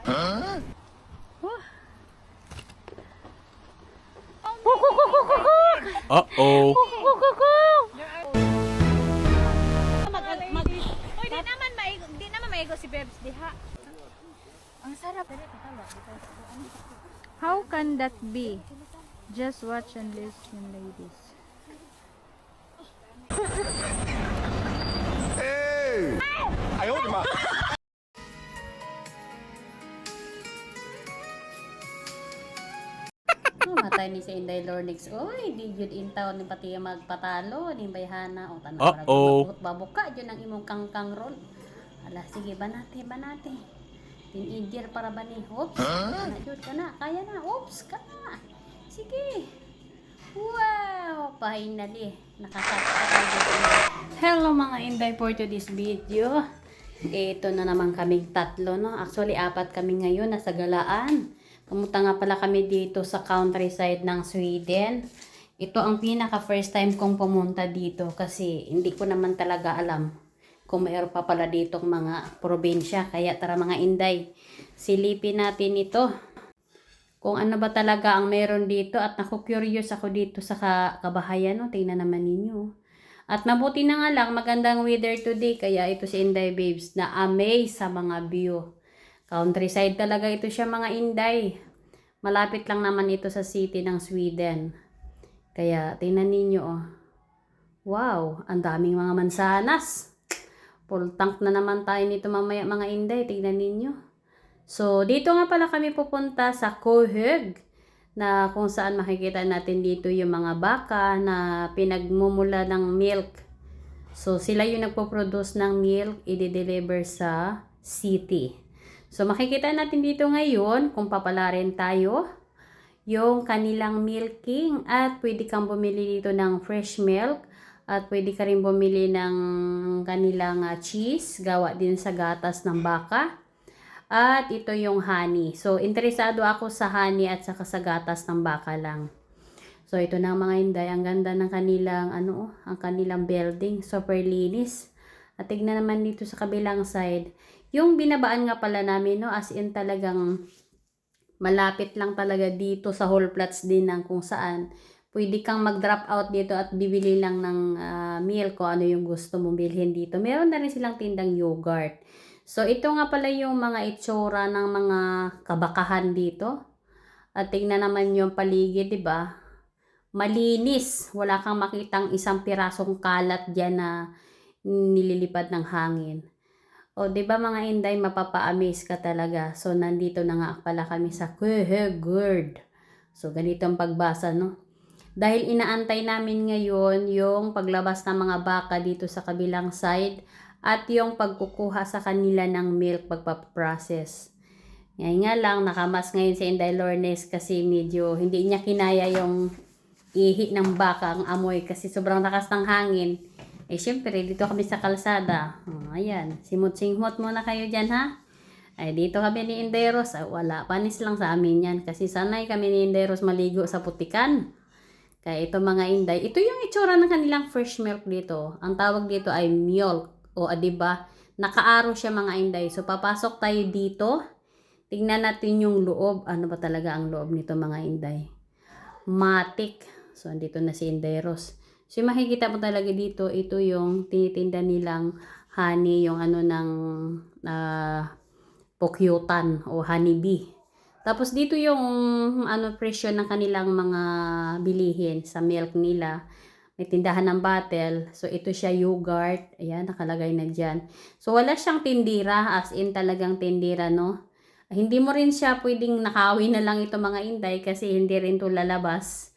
Uh-oh. Di naman maigo si Bebs diha. Ang sarap. How can that be? Just watch and listen, ladies. Hey! 哎呦我的妈！ Matay ni si Inday Lornix. Oy, di jud intaw ni pati magpatalo ni Bayhana o tanong Uh-oh. babuka jud ang imong kangkang roll. Ala sige banate. Teenager para ba ni? Oops. Na jud ka na. Kaya na. Oops ka na. Sige. Wow, finally. Hello mga Inday for today's video. Ito na naman kaming tatlo, no? Actually, 4 kami ngayon nasa galaan. Pumunta nga pala kami dito sa countryside ng Sweden. Ito ang pinaka first time kong pumunta dito kasi hindi ko naman talaga alam kung mayroon pa pala ditong mga probinsya. Kaya tara mga Inday, silipin natin ito. Kung ano ba talaga ang meron dito at naku-curious ako dito sa kabahayan. No? Tingnan naman ninyo. At mabuti na nga lang, magandang weather today. Kaya ito si Inday Babes na amaze sa mga view. Countryside talaga ito siya mga Inday. Malapit lang naman ito sa city ng Sweden. Kaya tingnan ninyo oh. Wow, ang daming mga mansanas. Full tank na naman tayo nito mamaya mga Inday. Tingnan ninyo. So dito nga pala kami pupunta sa Kohög. Na kung saan makikita natin dito yung mga baka na pinagmumula ng milk. So sila yung nagpo-produce ng milk. I-deliver sa city. So, makikita natin dito ngayon kung papalarin tayo yung kanilang milking at pwede kang bumili dito ng fresh milk at pwede ka rin bumili ng kanilang cheese gawa din sa gatas ng baka at ito yung honey. So, interesado ako sa honey at saka sa gatas ng baka lang. So, ito na mga Inday, ang ganda ng kanilang ang kanilang building, super linis. At tignan naman dito sa kabilang side. Yung binabaan nga pala namin, no, as in talagang malapit lang talaga dito sa whole plots din ng kung saan pwede kang mag-drop out dito at bibili lang ng milk kung ano yung gusto mong bilhin dito. Meron na rin silang tindang yogurt. So, ito nga pala yung mga itsura ng mga kabakahan dito. At tingnan naman yung paligid, di ba? Malinis. Wala kang makitang isang pirasong kalat dyan na nililipad ng hangin. O, di ba mga Inday, mapapa-amaze ka talaga. So, nandito na nga pala kami sa Kohög. So, ganito ang pagbasa, no? Dahil inaantay namin ngayon yung paglabas ng mga baka dito sa kabilang side at yung pagkukuha sa kanila ng milk pagpaprocess. Ngayon nga lang, nakamas ngayon si Inday Lornes kasi medyo hindi niya kinaya yung ihi ng baka ang amoy kasi sobrang lakas ng hangin. Eh, syempre, dito kami sa kalsada. Ayan, simot-simot muna kayo dyan, ha? Ay, dito kami ni Inderos. Wala, panis lang sa amin yan. Kasi sanay kami ni Inderos maligo sa putikan. Kaya ito mga Inday, ito yung itsura ng kanilang fresh milk dito. Ang tawag dito ay milk. O, diba? Nakaaro siya mga Inday. So, papasok tayo dito. Tingnan natin yung loob. Ano ba talaga ang loob nito mga Inday? Matik. So, andito na si Inderos. So, makikita mo talaga dito, ito yung tinitinda nilang honey, yung ng pokyutan o honeybee. Tapos dito yung presyo ng kanilang mga bilihin sa milk nila. May tindahan ng bottle. So, ito siya yogurt. Ayan, nakalagay na dyan. So, wala siyang tindira, as in talagang tindira, no? Hindi mo rin siya pwedeng nakawin na lang ito mga Inday kasi hindi rin to lalabas.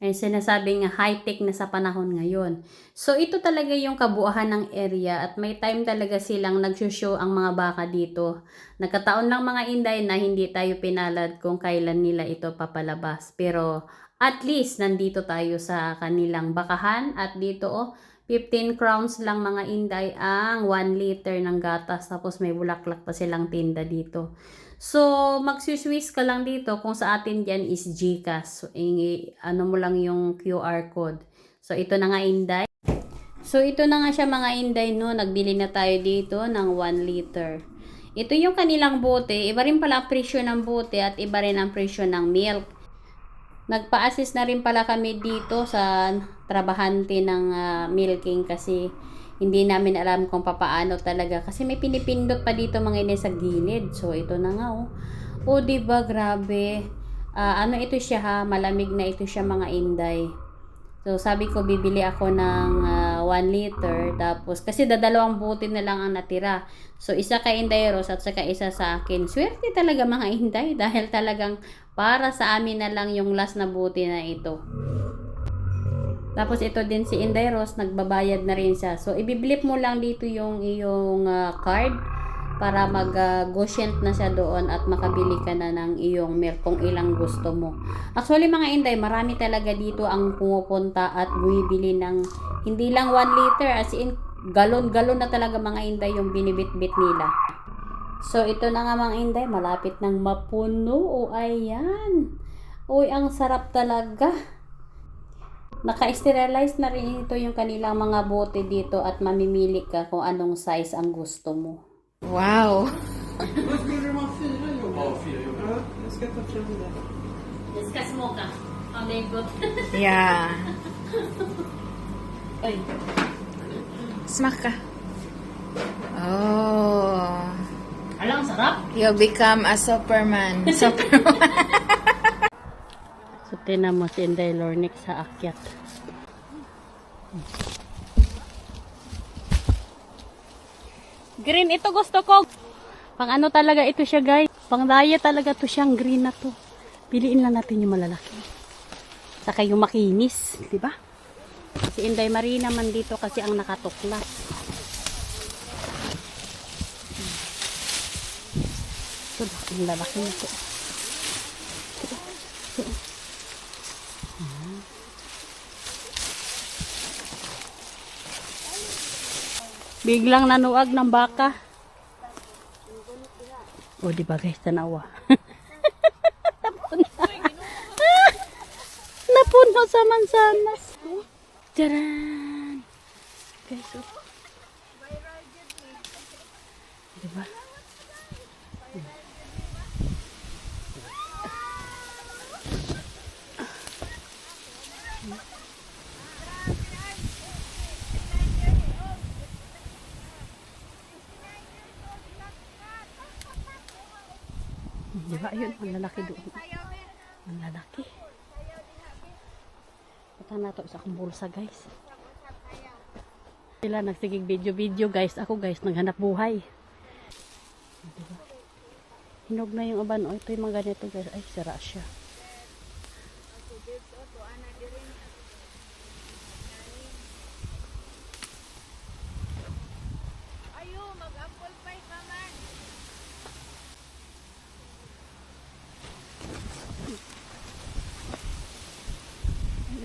Ay sinasabing high-tech na sa panahon ngayon. So, ito talaga yung kabuuan ng area at may time talaga silang nagsushow ang mga baka dito. Nagkataon lang mga Inday na hindi tayo pinalad kung kailan nila ito papalabas. Pero, at least, nandito tayo sa kanilang bakahan at dito, 15 crowns lang mga Inday ang 1 liter ng gatas. Tapos may bulaklak pa silang tinda dito. So, magsuswiss ka lang dito kung sa atin dyan is GCash. So, mo lang yung QR code. So, ito na nga Inday. So, ito na nga siya mga Inday, no? Nagbili na tayo dito ng 1 liter. Ito yung kanilang bote. Iba rin pala ang presyo ng bote at iba rin ang presyo ng milk. Nagpa-assist na rin pala kami dito sa trabahante ng milking kasi hindi namin alam kung papaano talaga. Kasi may pinipindot pa dito mga inay sa gilid. So, ito na nga oh. O, diba? Grabe. Ano ito siya ha? Malamig na ito siya mga inday. So, sabi ko, bibili ako ng 1 liter. Tapos, kasi dadalawang bote na lang ang natira. So, isa kay Inday Rose at saka isa sa akin. Swerte talaga mga inday. Dahil talagang para sa amin na lang yung last na bote na ito. Tapos, ito din si Inday Rose. Nagbabayad na rin siya. So, ibiblip mo lang dito yung iyong card para mag-goshent na siya doon at makabili ka na ng iyong milk kung ilang gusto mo. Actually mga inday, marami talaga dito ang pumupunta at bumibili ng hindi lang 1 liter, as in galon-galon na talaga mga inday yung binibit-bit nila. So ito na nga mga inday, malapit nang mapuno. O ayan. Uy, ang sarap talaga. Naka-sterilize na rin ito yung kanilang mga bote dito at mamimili ka kung anong size ang gusto mo. Wow! Discuss mo ka. Ang legot. Yeah. Ay. Smack ka. Oh. Alam, sarap. You become a Superman. Superman. So, tinan mo si Inday Lornick sa akyat. Green, ito gusto ko. Pang ano talaga ito siya, guys. Pang diet talaga to siyang green na to. Piliin lang natin yung malalaki. Saka yung makinis, di ba? Si Inday Marie naman dito kasi ang nakatuklas. Ito ba? Ang lalaki na to. Biglang nanuag ng baka. O, di ba guys, tanawa. Napuno sa mansanas. Tcharan! Guys, oh. Di ba? Di ba? Ayun, ang lalaki doon. Ang lalaki. Punta na ito sa akong bulsa, guys. Sila nagsigig video-video, guys. Ako, guys, naghanap buhay. Diba? Hinog na yung aban. O, ito yung mga ganito, guys. Ay, sira siya.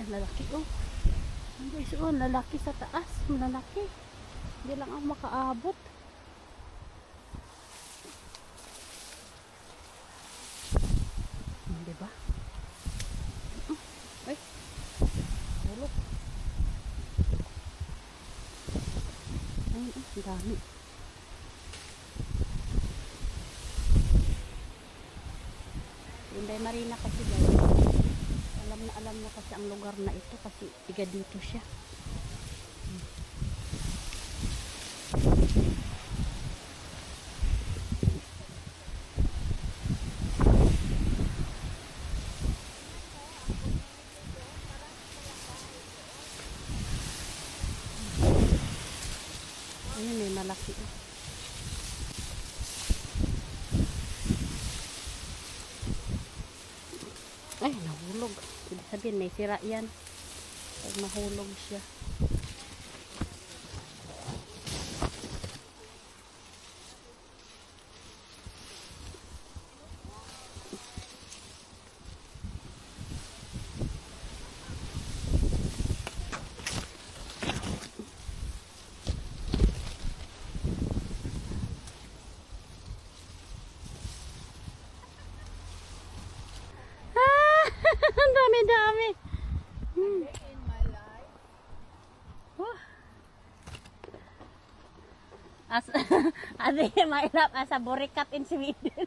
Lalaki oh. Guys, oh, lalaki sa taas, lalaki. Hindi lang ako makaabot. Di ba? Ay. Hulog. Ay, ang dami. Inday Marina kasi guys. Alam na kasi ang lugar na ito kasi tiga dito siya. Ayun, may malaki. Ay, nahulog. Ibig sabihin, may sira yan. Pag mahulog siya. Ang dami-dami. As ade mailap as a borikat in Sweden.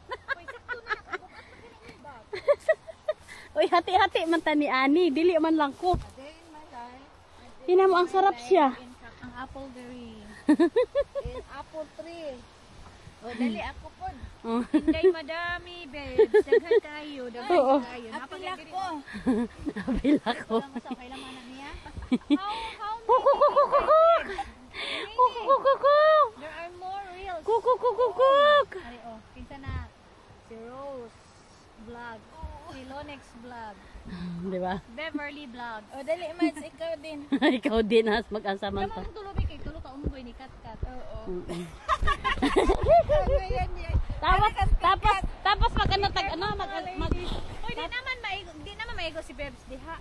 Uy, hati-hati man ta ni Ani, dili man lang ko. Hina mo ang sarap siya. Ang apple berry. Apple tree. O, dali ako po. Oh. Hindi madami, babes. Daghan kayo. Oo. Daghan kayo. Apilak ko. Nabila ko. Kailan man niya? How Kukukukukuk. Kukukukukuk. there are more reels. Kukukukukuk. Ay, oh. Kinsa na. Si Rose vlog. Si Lonex vlog. Di ba? Beverly vlog. O, dali, Mads, ikaw din. Ikaw din has mag-asaman Kamu ta. ang tulobi kay tulo ka umboy ni Katkat. Oo. Tapos mag ano tag ano mag Uy, di naman maigo si Bebs diha.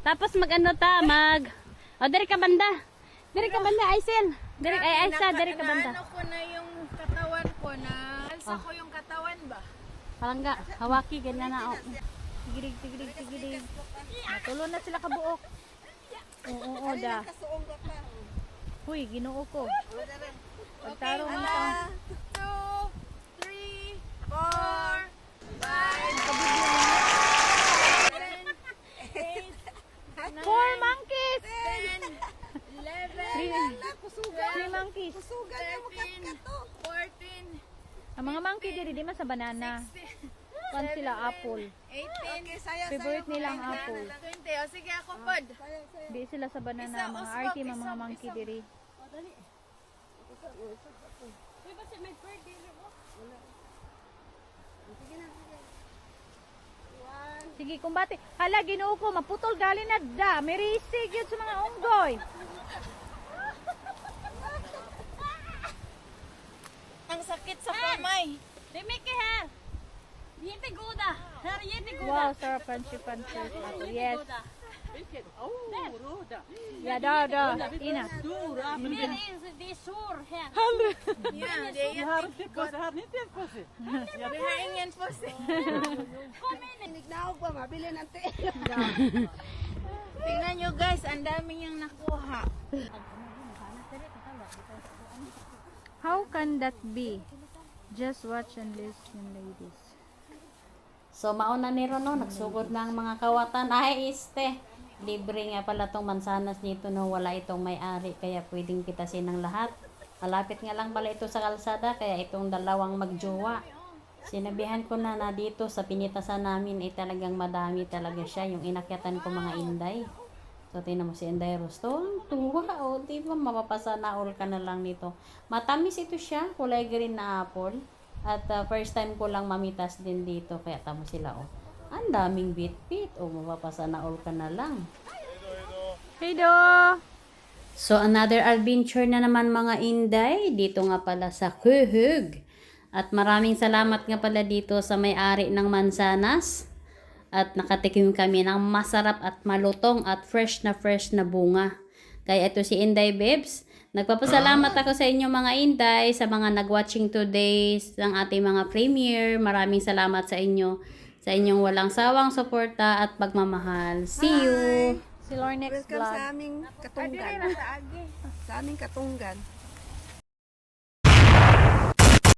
tapos mag ano ta mag diri ka banda. Diri ka banda Aisel. Diri ay Aisa diri ka banda. Ano ko na yung katawan ko na. Alsa ko yung katawan ba? Palangga, hawaki ganyan na. Oh. Tigirig. Natulo na sila kabuok. Oo, da. Huy, ginoo ko. Pagtarong mo ka. 2, 3, 4, 5, 4 monkeys! 11, 3 monkeys. 14, Ang mga monkey diri di man sa banana. Pan sila apple. 18, Favorite nila ang apple. 20. O sige ako pod. Di sila sa banana. Mga arty mga monkey diri. Sige, kumbati. Hala, ginoo ko, maputol gali na da. May risig yun sa mga unggoy. Ang sakit sa kamay. Wow, sarap crunchy. Yes. Ya, da. Ina. Yeah, det är det har ingen på sig. Tingnan nyo guys, ang dami niyang nakuha. How can that be? Just watch and listen, ladies. So mauna ni Ron, no, nagsugod na ang mga kawatan. Ay, libre nga pala tong mansanas dito, no, wala itong may-ari, kaya pwedeng pitasin ng lahat. Malapit nga lang pala ito sa kalsada, kaya itong dalawang magjowa. Sinabihan ko na dito sa pinitasan namin ay talagang madami talaga siya, yung inakyatan ko mga inday. So tingnan mo si Inday Rosto, ang tuwa, o di ba mapapasa na all ka na lang nito. Matamis ito siya, kulay green na apple. At first time ko lang mamitas din dito, kaya tamo sila, oh. Ang daming bit-bit, o mapapasa na all ka na lang. Hey do! So another adventure na naman mga Inday, dito nga pala sa Kuhug. At maraming salamat nga pala dito sa may-ari ng mansanas. At nakatikim kami ng masarap at malutong at fresh na bunga. Kaya ito si Inday Bebs. Nagpapasalamat ako sa inyo mga Inday, sa mga nag-watching today ng ating mga premiere. Maraming salamat sa inyo, sa inyong walang sawang suporta at pagmamahal. See you! Si Lornex Welcome vlog. sa aming katunggan. Sa aming katunggan.